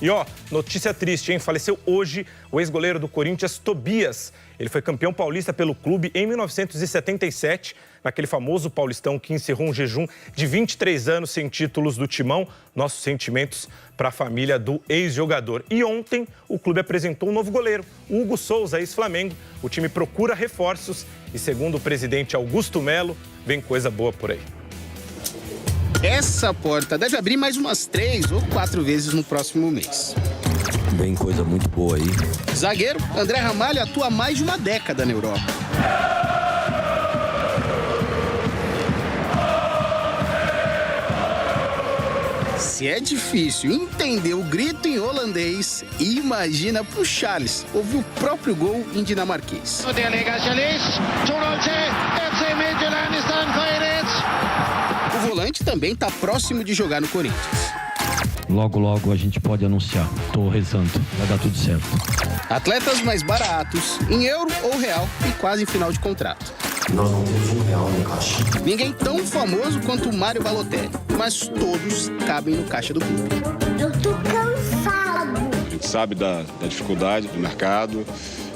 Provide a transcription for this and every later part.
E notícia triste, hein? Faleceu hoje o ex-goleiro do Corinthians, Tobias. Ele foi campeão paulista pelo clube em 1977, naquele famoso Paulistão que encerrou um jejum de 23 anos sem títulos do Timão. Nossos sentimentos para a família do ex-jogador. E ontem o clube apresentou um novo goleiro, o Hugo Souza, ex-Flamengo. O time procura reforços e, segundo o presidente Augusto Melo, vem coisa boa por aí. Essa porta deve abrir mais umas 3 ou 4 vezes no próximo mês. Vem coisa muito boa aí. Zagueiro, André Ramalho atua há mais de uma década na Europa. Se é difícil entender o grito em holandês, imagina pro Charles ouvir o próprio gol em dinamarquês. O volante também está próximo de jogar no Corinthians. Logo, logo a gente pode anunciar. Tô rezando, vai dar tudo certo. Atletas mais baratos, em euro ou real e quase em final de contrato. Nós não temos R$1 no caixa. Ninguém tão famoso quanto o Mário Balotelli, mas todos cabem no caixa do clube. Eu tô cansado. A gente sabe da dificuldade do mercado,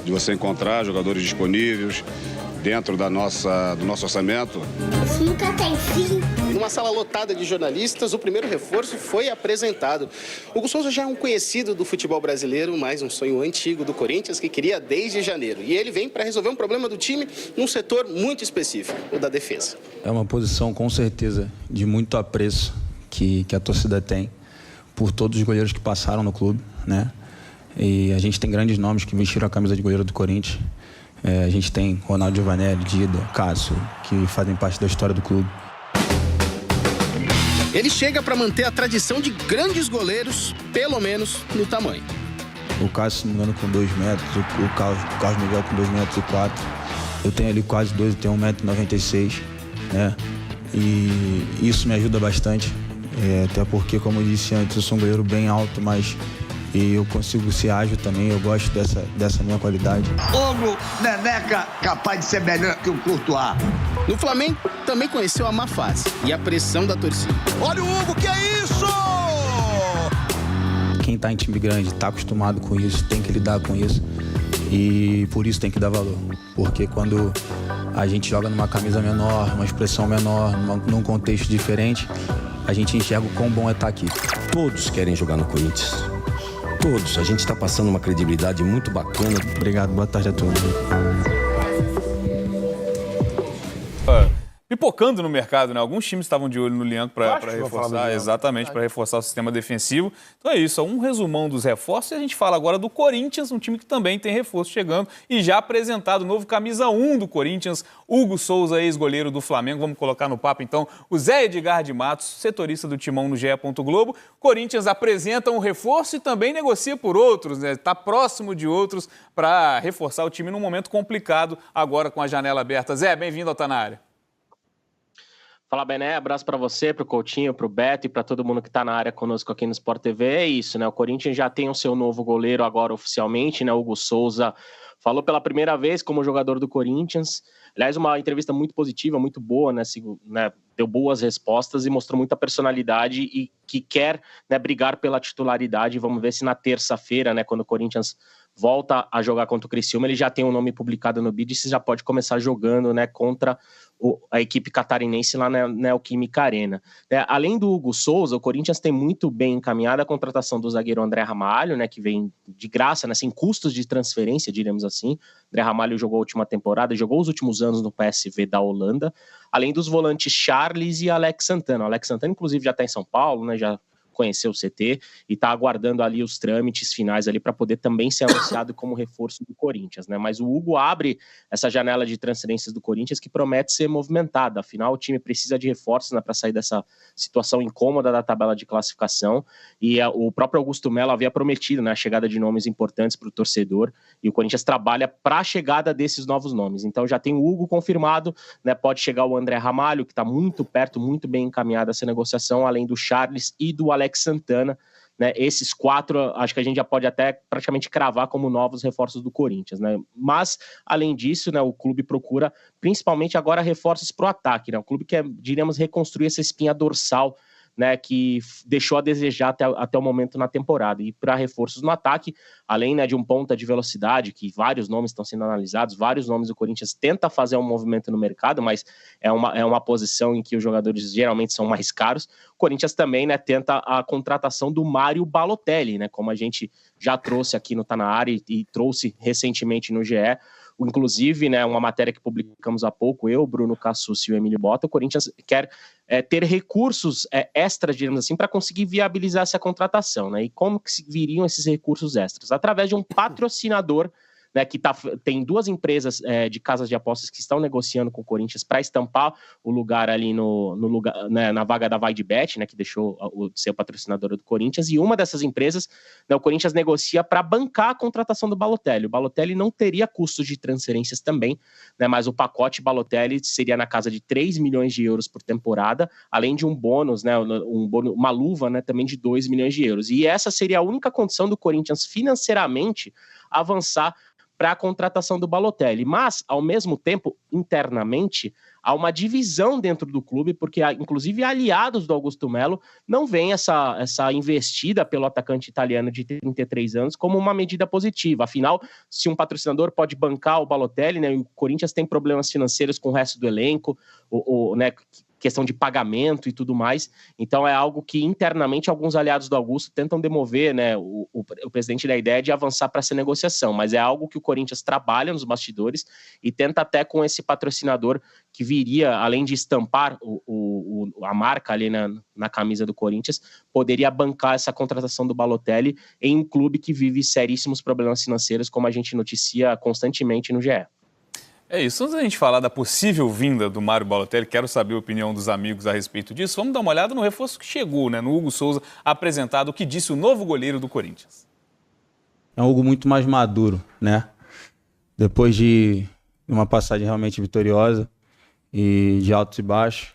de você encontrar jogadores disponíveis dentro do nosso orçamento. Isso nunca tem fim. Numa sala lotada de jornalistas, o primeiro reforço foi apresentado. Hugo Souza já é um conhecido do futebol brasileiro, mas um sonho antigo do Corinthians que queria desde janeiro. E ele vem para resolver um problema do time num setor muito específico, o da defesa. É uma posição, com certeza, de muito apreço que a torcida tem por todos os goleiros que passaram no clube, né? E a gente tem grandes nomes que vestiram a camisa de goleiro do Corinthians. A gente tem Ronaldo Giovanelli, Dida, Cássio, que fazem parte da história do clube. Ele chega para manter a tradição de grandes goleiros, pelo menos no tamanho. O Cássio, se não me engano, com 2 metros, o Carlos Miguel com 2,04 metros. Eu tenho ali quase 2, eu tenho 1,96 m, né? E isso me ajuda bastante, até porque, como eu disse antes, eu sou um goleiro bem alto, mas eu consigo ser ágil também, eu gosto dessa minha qualidade. Hugo Neneca, capaz de ser melhor que o Courtois. No Flamengo, também conheceu a má fase e a pressão da torcida. Olha o Hugo, que é isso? Quem tá em time grande, tá acostumado com isso, tem que lidar com isso. E por isso tem que dar valor. Porque quando a gente joga numa camisa menor, uma expressão menor, num contexto diferente, a gente enxerga o quão bom é estar aqui. Todos querem jogar no Corinthians. Todos. A gente está passando uma credibilidade muito bacana. Obrigado, boa tarde a todos. Pipocando no mercado, né? Alguns times estavam de olho no Lianco para reforçar, exatamente, para reforçar o sistema defensivo. Então é isso, um resumão dos reforços e a gente fala agora do Corinthians, um time que também tem reforço chegando e já apresentado o novo camisa 1 do Corinthians, Hugo Souza, ex-goleiro do Flamengo. Vamos colocar no papo então o Zé Edgar de Matos, setorista do Timão no GE. Globo. Corinthians apresenta um reforço e também negocia por outros, né? Está próximo de outros para reforçar o time num momento complicado agora com a janela aberta. Zé, bem-vindo ao Tá Na Área. Fala, Bené, abraço para você, para o Coutinho, para o Beto e para todo mundo que está na área conosco aqui no Sport TV. É isso, né? O Corinthians já tem o seu novo goleiro agora oficialmente, né? O Hugo Souza falou pela primeira vez como jogador do Corinthians. Aliás, uma entrevista muito positiva, muito boa, né? Deu boas respostas e mostrou muita personalidade e que quer, né, brigar pela titularidade. Vamos ver se na terça-feira, né, quando o Corinthians volta a jogar contra o Criciúma, ele já tem um nome publicado no BID e já pode começar jogando, né, contra a equipe catarinense lá na Neoquímica Arena. Além do Hugo Souza, o Corinthians tem muito bem encaminhada a contratação do zagueiro André Ramalho, né, que vem de graça, né, sem custos de transferência, diríamos assim. André Ramalho jogou a última temporada, jogou os últimos anos no PSV da Holanda, além dos volantes Charles e Alex Santana. O Alex Santana, inclusive, já está em São Paulo, né, já conheceu o CT e está aguardando ali os trâmites finais ali para poder também ser anunciado como reforço do Corinthians, né? Mas o Hugo abre essa janela de transferências do Corinthians que promete ser movimentada. Afinal, o time precisa de reforços, né, para sair dessa situação incômoda da tabela de classificação. E o próprio Augusto Melo havia prometido, né, a chegada de nomes importantes para o torcedor, e o Corinthians trabalha para a chegada desses novos nomes. Então já tem o Hugo confirmado, né? Pode chegar o André Ramalho, que está muito perto, muito bem encaminhada essa negociação, além do Charles e do Alex Santana, né? Esses 4, acho que a gente já pode até praticamente cravar como novos reforços do Corinthians, né? Mas, além disso, né, o clube procura principalmente agora reforços para o ataque, né? O clube quer, diríamos, reconstruir essa espinha dorsal, né, que deixou a desejar até o momento na temporada. E para reforços no ataque, além, né, de um ponta de velocidade, que vários nomes estão sendo analisados, vários nomes do Corinthians tenta fazer um movimento no mercado, mas é uma posição em que os jogadores geralmente são mais caros. O Corinthians também, né, tenta a contratação do Mário Balotelli, né, como a gente já trouxe aqui no Tá Na Área e trouxe recentemente no GE. Inclusive, né, uma matéria que publicamos há pouco, eu, Bruno Cassucci e o Emílio Bota, o Corinthians quer ter recursos extras, digamos assim, para conseguir viabilizar essa contratação, né? E como que viriam esses recursos extras? Através de um patrocinador, né, que tem duas empresas de casas de apostas que estão negociando com o Corinthians para estampar o lugar ali no lugar, né, na vaga da VaideBet, né, que deixou de ser patrocinadora do Corinthians, e uma dessas empresas, né, o Corinthians negocia para bancar a contratação do Balotelli. O Balotelli não teria custos de transferências também, né, mas o pacote Balotelli seria na casa de 3 milhões de euros por temporada, além de um bônus, né, uma luva, né, também de 2 milhões de euros. E essa seria a única condição do Corinthians financeiramente avançar para a contratação do Balotelli. Mas, ao mesmo tempo, internamente, há uma divisão dentro do clube, porque, inclusive, aliados do Augusto Melo não veem essa investida pelo atacante italiano de 33 anos como uma medida positiva. Afinal, se um patrocinador pode bancar o Balotelli, né, o Corinthians tem problemas financeiros com o resto do elenco, né, questão de pagamento e tudo mais. Então é algo que internamente alguns aliados do Augusto tentam demover, né, o presidente da ideia de avançar para essa negociação, mas é algo que o Corinthians trabalha nos bastidores e tenta até com esse patrocinador que viria, além de estampar a marca ali na camisa do Corinthians, poderia bancar essa contratação do Balotelli em um clube que vive seríssimos problemas financeiros, como a gente noticia constantemente no GE. É isso. Antes da gente falar da possível vinda do Mário Balotelli, quero saber a opinião dos amigos a respeito disso. Vamos dar uma olhada no reforço que chegou, né, no Hugo Souza, apresentado o que disse o novo goleiro do Corinthians. É um Hugo muito mais maduro, né? Depois de uma passagem realmente vitoriosa e de altos e baixos,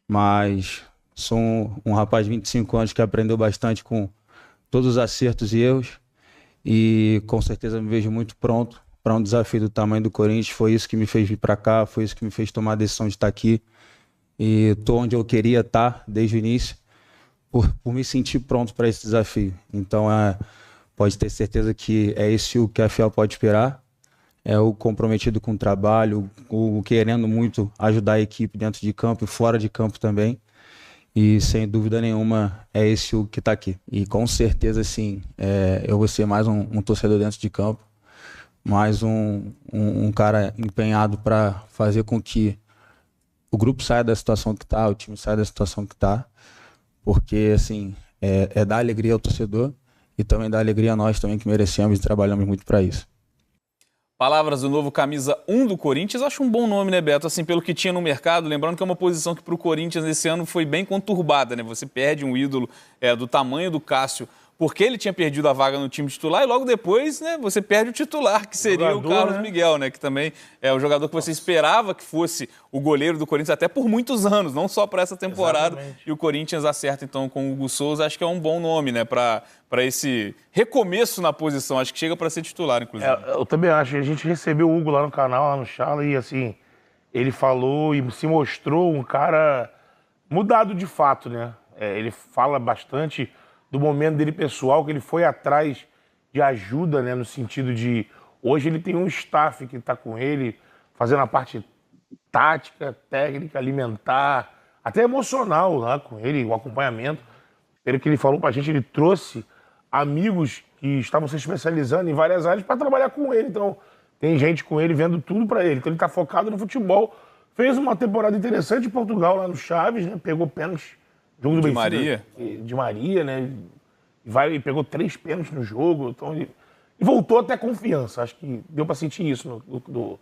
mas sou um rapaz de 25 anos que aprendeu bastante com todos os acertos e erros e com certeza me vejo muito pronto para um desafio do tamanho do Corinthians. Foi isso que me fez vir para cá, foi isso que me fez tomar a decisão de estar aqui. E estou onde eu queria estar desde o início, por me sentir pronto para esse desafio. Então, pode ter certeza que é esse o que a Fiel pode esperar. É o comprometido com o trabalho, o querendo muito ajudar a equipe dentro de campo e fora de campo também. E, sem dúvida nenhuma, é esse o que está aqui. E, com certeza, sim, eu vou ser mais um torcedor dentro de campo, mais um cara empenhado para fazer com que o grupo saia da situação que está, o time saia da situação que está, porque assim, é dar alegria ao torcedor e também dar alegria a nós também que merecemos e trabalhamos muito para isso. Palavras do novo camisa 1 do Corinthians, acho um bom nome, né, Beto? Assim, pelo que tinha no mercado, lembrando que é uma posição que para o Corinthians esse ano foi bem conturbada, né? Você perde um ídolo do tamanho do Cássio, porque ele tinha perdido a vaga no time titular, e logo depois, né, você perde o titular, que seria o Carlos Miguel, né, que também é o jogador que você esperava que fosse o goleiro do Corinthians até por muitos anos, não só para essa temporada. Exatamente. E o Corinthians acerta então com o Hugo Souza, acho que é um bom nome, né, para esse recomeço na posição, acho que chega para ser titular, inclusive. Eu também acho, a gente recebeu o Hugo lá no canal, lá no Chala, e assim, ele falou e se mostrou um cara mudado de fato, né, ele fala bastante do momento dele pessoal, que ele foi atrás de ajuda, né, no sentido de... Hoje ele tem um staff que está com ele, fazendo a parte tática, técnica, alimentar, até emocional lá com ele, o acompanhamento. Pelo que ele falou pra gente, ele trouxe amigos que estavam se especializando em várias áreas para trabalhar com ele. Então, tem gente com ele vendo tudo para ele. Então, ele está focado no futebol. Fez uma temporada interessante em Portugal, lá no Chaves, né? Pegou pênalti. Jogo do Benfica, Maria. De Maria, né? E pegou 3 pênaltis no jogo. Então e voltou a ter confiança. Acho que deu para sentir isso no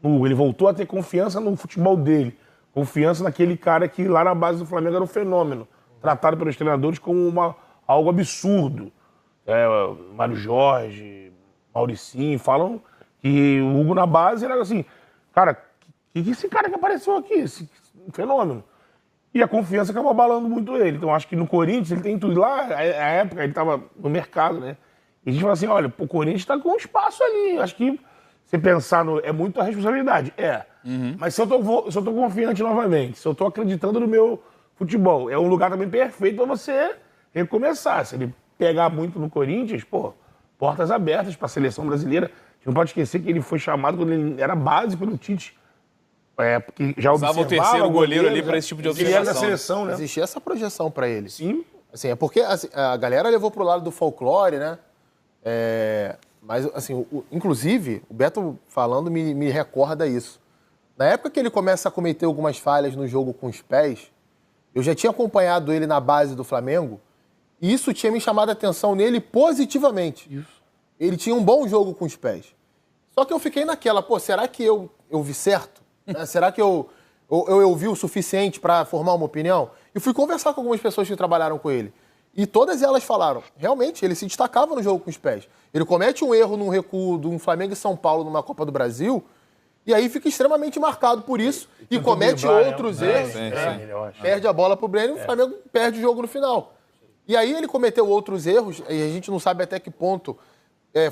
Hugo. Ele voltou a ter confiança no futebol dele. Confiança naquele cara que lá na base do Flamengo era um fenômeno. Tratado pelos treinadores como algo absurdo. Mário Jorge, Mauricinho, falam que o Hugo na base era assim, cara, que esse cara que apareceu aqui? Esse fenômeno. E a confiança acabou abalando muito ele. Então, acho que no Corinthians ele tem tudo. Lá, na época, ele estava no mercado, né? E a gente fala assim, olha, o Corinthians está com um espaço ali. Acho que você pensar é muito a responsabilidade. Mas se eu tô confiante novamente, se eu tô acreditando no meu futebol é um lugar também perfeito para você recomeçar. Se ele pegar muito no Corinthians, pô, portas abertas para a seleção brasileira. A gente não pode esquecer que ele foi chamado quando ele era base pelo Tite. Porque já usava o terceiro goleiro ali para esse tipo de observação. Ele era da seleção, né? Existia essa projeção para ele. Sim. Assim, é porque a galera levou pro lado do folclore, né? Mas, assim, inclusive, o Beto falando me recorda isso. Na época que ele começa a cometer algumas falhas no jogo com os pés, eu já tinha acompanhado ele na base do Flamengo e isso tinha me chamado a atenção nele positivamente. Isso. Ele tinha um bom jogo com os pés. Só que eu fiquei naquela, pô, será que eu vi certo? Será que eu vi o suficiente para formar uma opinião? E fui conversar com algumas pessoas que trabalharam com ele. E todas elas falaram, realmente, ele se destacava no jogo com os pés. Ele comete um erro num recuo de um Flamengo e São Paulo numa Copa do Brasil, e aí fica extremamente marcado por isso, e comete outros erros. Perde a bola pro Breno e o Flamengo perde o jogo no final. E aí ele cometeu outros erros, e a gente não sabe até que ponto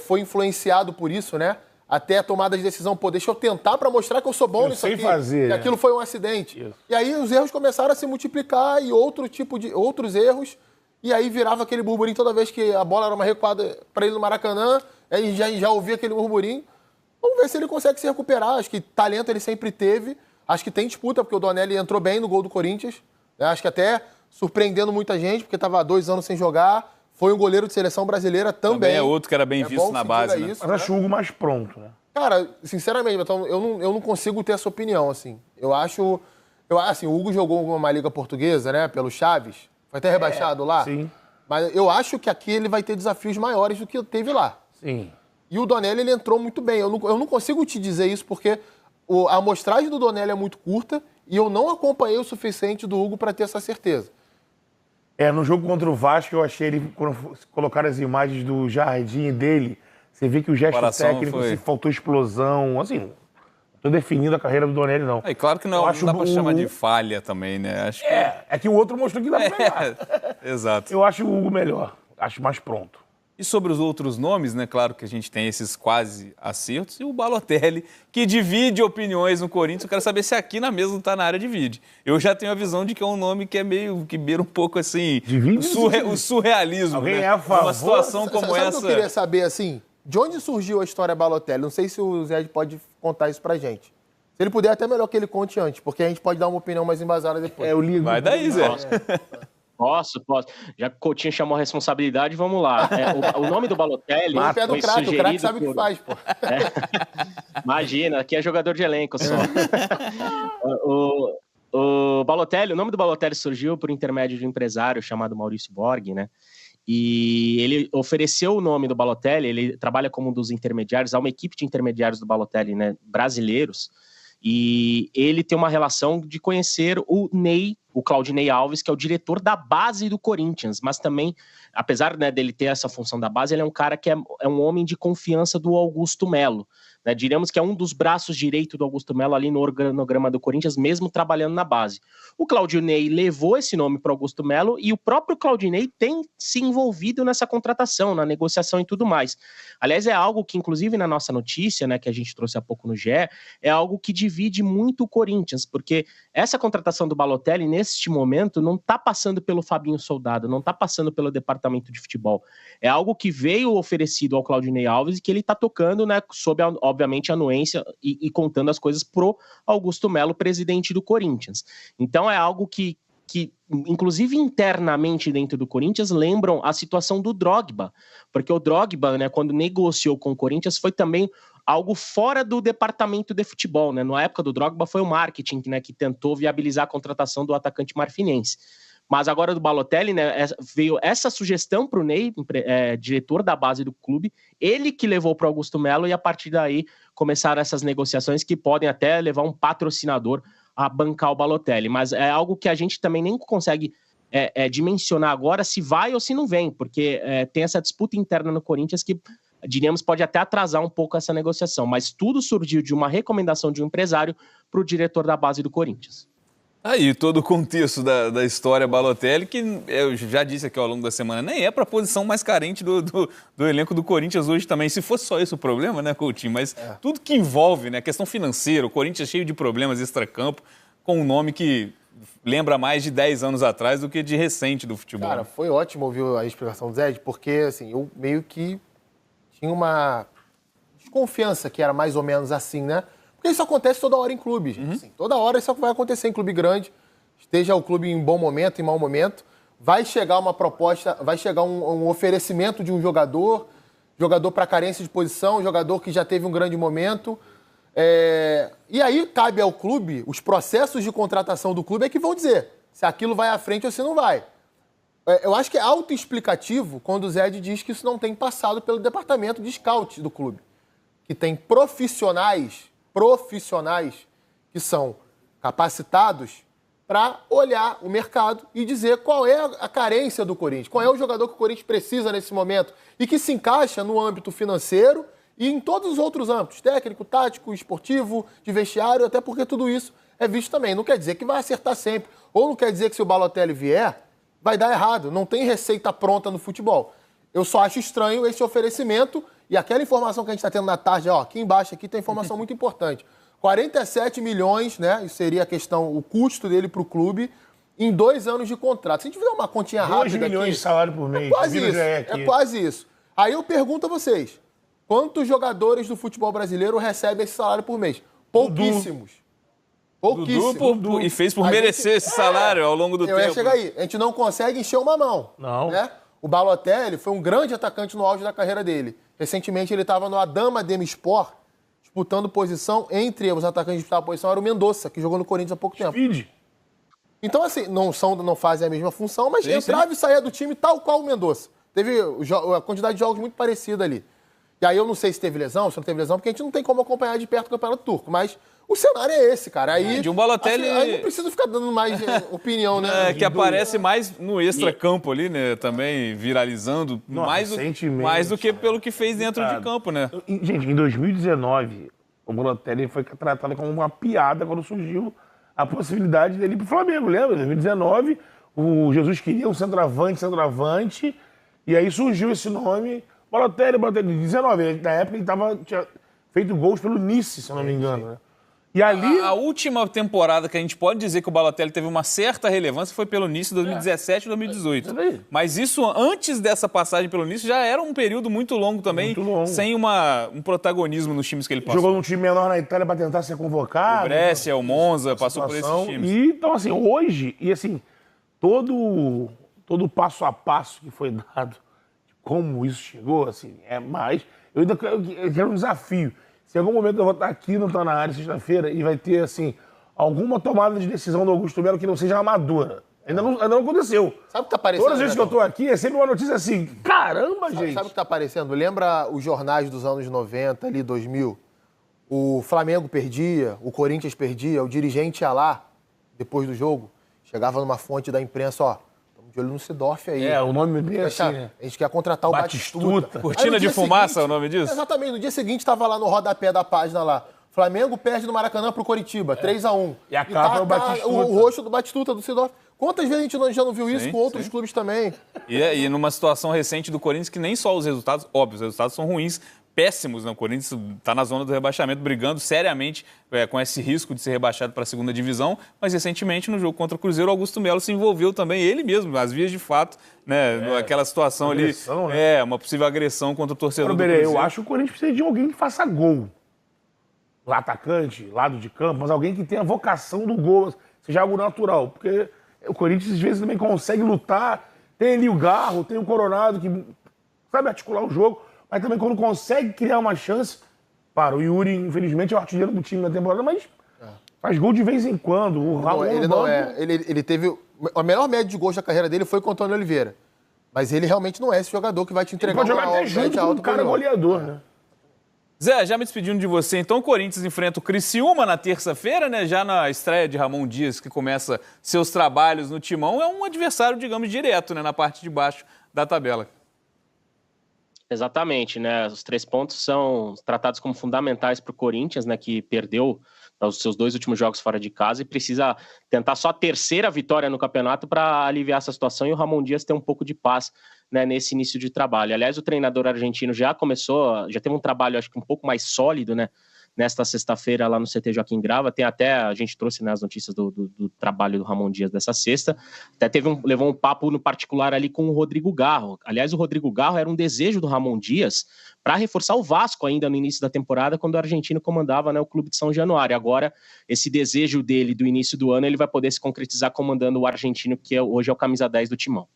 foi influenciado por isso, né? Até a tomada de decisão, pô, deixa eu tentar para mostrar que eu sou bom nisso aqui. Fazer, e aquilo foi um acidente. Isso. E aí os erros começaram a se multiplicar e outros erros, e aí virava aquele burburinho toda vez que a bola era uma recuada para ele no Maracanã, aí já ouvia aquele burburinho. Vamos ver se ele consegue se recuperar. Acho que talento ele sempre teve. Acho que tem disputa, porque o Donelli entrou bem no gol do Corinthians. Acho que até surpreendendo muita gente, porque estava há 2 anos sem jogar. Foi um goleiro de seleção brasileira também. É outro que era bem visto na base, né? Mas acho o Hugo mais pronto, né? Cara, sinceramente, então, eu não consigo ter essa opinião, assim. Eu acho, o Hugo jogou uma liga portuguesa, né, pelo Chaves. Foi até rebaixado lá. Sim. Mas eu acho que aqui ele vai ter desafios maiores do que teve lá. Sim. E o Donelli, ele entrou muito bem. Eu não consigo te dizer isso porque a amostragem do Donelli é muito curta e eu não acompanhei o suficiente do Hugo para ter essa certeza. No jogo contra o Vasco, eu achei ele, quando colocaram as imagens do Jardim dele, você vê que o gesto técnico, se faltou explosão, assim, não tô definindo a carreira do Donelli, não. É claro que não dá pra chamar de falha também, né? Acho que... É que o outro mostrou que dá pra pegar. Exato. Eu acho o Hugo melhor, acho mais pronto. E sobre os outros nomes, né? Claro que a gente tem esses quase acertos. E o Balotelli, que divide opiniões no Corinthians. Eu quero saber se aqui na mesa não tá na área divide. Eu já tenho a visão de que é um nome que é meio que beira um pouco assim... o surrealismo. Alguém né? é a favor? Uma situação como sabe essa... o que eu queria saber, assim? De onde surgiu a história Balotelli? Não sei se o Zé pode contar isso pra gente. Se ele puder, até melhor que ele conte antes, porque a gente pode dar uma opinião mais embasada depois. Eu ligo. Vai daí, Zé. Posso. Já que o Coutinho chamou a responsabilidade, vamos lá. O nome do Balotelli... Mas pé do craque, o craque sabe o que faz, pô. Imagina, aqui é jogador de elenco só. O Balotelli, o nome do Balotelli surgiu por intermédio de um empresário chamado Maurício Borghi, né? E ele ofereceu o nome do Balotelli, ele trabalha como um dos intermediários, há uma equipe de intermediários do Balotelli, né, brasileiros, e ele tem uma relação de conhecer o Ney, o Claudinei Alves, que é o diretor da base do Corinthians, mas também, apesar, né, dele ter essa função da base, ele é um cara que é um homem de confiança do Augusto Melo, né? Diríamos que é um dos braços direitos do Augusto Melo ali no organograma do Corinthians, mesmo trabalhando na base. O Claudinei levou esse nome para o Augusto Melo e o próprio Claudinei tem se envolvido nessa contratação, na negociação e tudo mais. Aliás, é algo que, inclusive, na nossa notícia, né, que a gente trouxe há pouco no GE, é algo que divide muito o Corinthians, porque essa contratação do Balotelli, neste momento, não está passando pelo Fabinho Soldado, não está passando pelo departamento de futebol. É algo que veio oferecido ao Claudinei Alves e que ele está tocando, né, sob, obviamente, a anuência e contando as coisas pro Augusto Melo, presidente do Corinthians. Então é algo que inclusive internamente dentro do Corinthians, lembram a situação do Drogba, porque o Drogba, né, quando negociou com o Corinthians, foi também algo fora do departamento de futebol, né? Na época do Drogba foi o marketing, né, que tentou viabilizar a contratação do atacante marfinense. Mas agora do Balotelli, né, veio essa sugestão para o Ney, diretor da base do clube, ele que levou para o Augusto Melo, e a partir daí começaram essas negociações que podem até levar um patrocinador a bancar o Balotelli. Mas é algo que a gente também nem consegue dimensionar agora se vai ou se não vem, porque tem essa disputa interna no Corinthians que, diríamos, pode até atrasar um pouco essa negociação. Mas tudo surgiu de uma recomendação de um empresário para o diretor da base do Corinthians. Aí, todo o contexto da história Balotelli, que eu já disse aqui ao longo da semana, nem é para a posição mais carente do elenco do Corinthians hoje também. Se fosse só esse o problema, né, Coutinho? Mas tudo que envolve, né, a questão financeira, o Corinthians cheio de problemas extracampo, com um nome que lembra mais de 10 anos atrás do que de recente do futebol. Cara, foi ótimo ouvir a explicação do Zé, porque assim, eu meio que tinha uma desconfiança que era mais ou menos assim, né? Porque isso acontece toda hora em clube, gente. Assim, toda hora isso vai acontecer em clube grande, esteja o clube em bom momento, em mau momento, vai chegar uma proposta, vai chegar um oferecimento de um jogador para carência de posição, jogador que já teve um grande momento. E aí cabe ao clube, os processos de contratação do clube é que vão dizer se aquilo vai à frente ou se não vai. Eu acho que é autoexplicativo quando o Zé diz que isso não tem passado pelo departamento de scout do clube, que tem profissionais que são capacitados para olhar o mercado e dizer qual é a carência do Corinthians, qual é o jogador que o Corinthians precisa nesse momento e que se encaixa no âmbito financeiro e em todos os outros âmbitos, técnico, tático, esportivo, de vestiário, até porque tudo isso é visto também. Não quer dizer que vai acertar sempre, ou não quer dizer que se o Balotelli vier, vai dar errado. Não tem receita pronta no futebol. Eu só acho estranho esse oferecimento e aquela informação que a gente está tendo na tarde, ó, aqui embaixo aqui tem informação muito importante. 47 milhões, né? Isso seria a questão, o custo dele para o clube, em 2 anos de contrato. Se a gente fizer uma continha rápida 2 milhões aqui, de salário por mês. É quase isso. Aí eu pergunto a vocês, quantos jogadores do futebol brasileiro recebem esse salário por mês? Pouquíssimos. Pouquíssimos. E fez por merecer esse salário ao longo do tempo. Eu ia chegar aí. A gente não consegue encher uma mão. Não. Né? O Balotelli foi um grande atacante no auge da carreira dele. Recentemente ele estava no Adama Demirspor, disputando posição entre os atacantes que disputavam a posição, era o Mendonça, que jogou no Corinthians há pouco tempo. Speed. Então, assim, não fazem a mesma função, mas entrava e saía do time tal qual o Mendonça. Teve a quantidade de jogos muito parecida ali. E aí eu não sei se teve lesão, se não teve lesão, porque a gente não tem como acompanhar de perto o Campeonato Turco, mas o cenário é esse, cara. Aí, de um Balotelli... Assim, aí não precisa ficar dando mais opinião, né? Que aparece mais no extra-campo ali, né? Também viralizando, mais do que pelo que fez dentro de campo, né? Gente, em 2019, o Balotelli foi tratado como uma piada quando surgiu a possibilidade dele ir pro Flamengo, lembra? Em 2019, o Jesus queria um centroavante, e aí surgiu esse nome... Balotelli, 19. Na época ele tinha feito gols pelo Nice, se eu não me engano. Né? E ali... A última temporada que a gente pode dizer que o Balotelli teve uma certa relevância foi pelo Nice 2017 e 2018. Mas isso, antes dessa passagem pelo Nice, já era um período muito longo também, sem um protagonismo nos times que ele passou. Jogou num time menor na Itália para tentar ser convocado. O Brescia, o Monza, passou por esses times. E, então, assim, hoje, e assim, todo o passo a passo que foi dado, como isso chegou, assim, é mais... Eu quero um desafio. Se em algum momento eu vou estar aqui no Tá Na Área sexta-feira e vai ter, assim, alguma tomada de decisão do Augusto Melo que não seja amadora. Ainda não aconteceu. Sabe o que tá aparecendo? Todas as vezes que eu tô aqui, é sempre uma notícia assim, caramba, gente. Sabe o que tá aparecendo? Lembra os jornais dos anos 90, ali, 2000? O Flamengo perdia, o Corinthians perdia, o dirigente ia lá, depois do jogo, chegava numa fonte da imprensa, ó, de olho no Sidorf aí. O nome bem assim, né? A gente quer contratar o Batistuta. Cortina de fumaça é o nome disso? Exatamente. No dia seguinte, estava lá no rodapé da página lá. Flamengo perde no Maracanã pro Coritiba, 3-1. E a capa é o Batistuta. O rosto do Batistuta, do Sidorf. Quantas vezes a gente já não viu isso com outros clubes também? E numa situação recente do Corinthians que nem só os resultados, óbvio, os resultados são ruins, péssimos, né? O Corinthians está na zona do rebaixamento, brigando seriamente com esse risco de ser rebaixado para a segunda divisão, mas recentemente no jogo contra o Cruzeiro, o Augusto Melo se envolveu também, ele mesmo, nas vias de fato, né? Aquela situação agressão, ali, né? Uma possível agressão contra o torcedor do Berê, Cruzeiro. eu acho que o Corinthians precisa de alguém que faça gol. Atacante, lado de campo, mas alguém que tenha vocação do gol, seja algo natural, porque o Corinthians às vezes também consegue lutar, tem ali o Garro, tem o Coronado que sabe articular o jogo, mas também quando consegue criar uma chance, o Yuri, infelizmente, é o artilheiro do time na temporada, mas faz gol de vez em quando. Ele teve... A melhor média de gols da carreira dele foi com o Antônio Oliveira. Mas ele realmente não é esse jogador que vai te entregar ele pode jogar até junto com um cara goleador, né? Zé, já me despedindo de você, então o Corinthians enfrenta o Criciúma na terça-feira, né? Já na estreia de Ramon Dias, que começa seus trabalhos no Timão, é um adversário, digamos, direto, né? Na parte de baixo da tabela. Exatamente, né? Os 3 pontos são tratados como fundamentais para o Corinthians, né? Que perdeu os seus 2 últimos jogos fora de casa e precisa tentar só a 3ª vitória no campeonato para aliviar essa situação e o Ramon Dias ter um pouco de paz, né, nesse início de trabalho. Aliás, o treinador argentino já teve um trabalho, acho que um pouco mais sólido, né, nesta sexta-feira lá no CT Joaquim Grava. Tem até, a gente trouxe, né, as notícias do trabalho do Ramon Dias dessa sexta. Até levou um papo no particular ali com o Rodrigo Garro. Aliás, o Rodrigo Garro era um desejo do Ramon Dias para reforçar o Vasco ainda no início da temporada, quando o argentino comandava, né, o clube de São Januário. Agora, esse desejo dele do início do ano, ele vai poder se concretizar comandando o argentino, que hoje é o camisa 10 do Timão.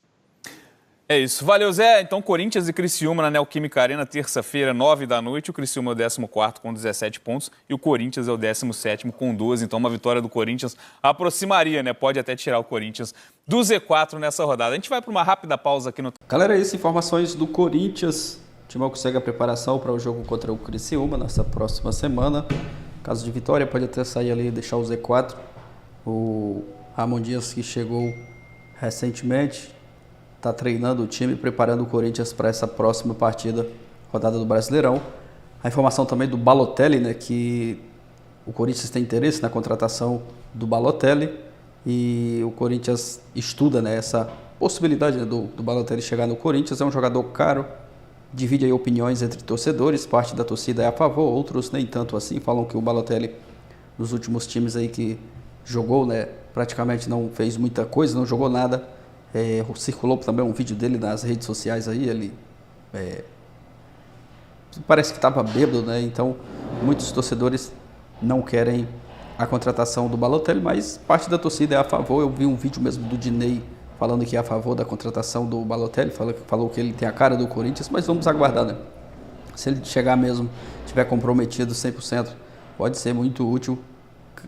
É isso. Valeu, Zé. Então, Corinthians e Criciúma na Neoquímica Arena, terça-feira, 9 da noite. O Criciúma é o 14º com 17 pontos e o Corinthians é o 17º com 12. Então, uma vitória do Corinthians aproximaria, né? Pode até tirar o Corinthians do Z4 nessa rodada. A gente vai para uma rápida pausa aqui no... Galera, é isso. Informações do Corinthians. O Timão consegue a preparação para o jogo contra o Criciúma nessa próxima semana. Caso de vitória, pode até sair ali e deixar o Z4. O Ramon Dias, que chegou recentemente, está treinando o time, preparando o Corinthians para essa próxima partida, rodada do Brasileirão. A informação também do Balotelli, né, que o Corinthians tem interesse na contratação do Balotelli e o Corinthians estuda, né, essa possibilidade, né, do Balotelli chegar no Corinthians. É um jogador caro, divide aí opiniões entre torcedores, parte da torcida é a favor, outros nem tanto assim, falam que o Balotelli, nos últimos times aí que jogou, né, praticamente não fez muita coisa, não jogou nada. Circulou também um vídeo dele nas redes sociais aí, ele parece que estava bêbado, né? Então muitos torcedores não querem a contratação do Balotelli, mas parte da torcida é a favor. Eu vi um vídeo mesmo do Dinei falando que é a favor da contratação do Balotelli, falou que ele tem a cara do Corinthians, mas vamos aguardar, né? Se ele chegar mesmo, estiver comprometido 100%, pode ser muito útil.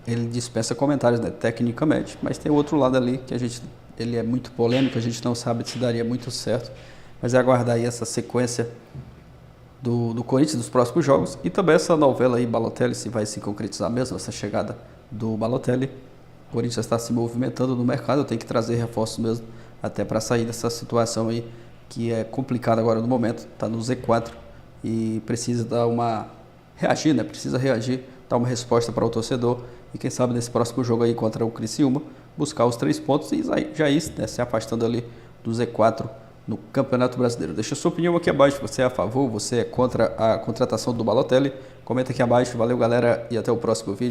Ele dispensa comentários, né, tecnicamente, mas tem outro lado ali que ele é muito polêmico, a gente não sabe se daria muito certo, mas é aguardar aí essa sequência do Corinthians dos próximos jogos e também essa novela aí, Balotelli, se vai se concretizar mesmo, essa chegada do Balotelli. O Corinthians está se movimentando no mercado, tem que trazer reforços mesmo, até para sair dessa situação aí, que é complicada agora no momento, está no Z4 e precisa reagir, né? Precisa reagir, dar uma resposta para o torcedor e quem sabe nesse próximo jogo aí contra o Criciúma, buscar os 3 pontos e já ir, né, se afastando ali do Z4 no Campeonato Brasileiro. Deixa a sua opinião aqui abaixo, você é a favor, você é contra a contratação do Balotelli? Comenta aqui abaixo, valeu galera e até o próximo vídeo.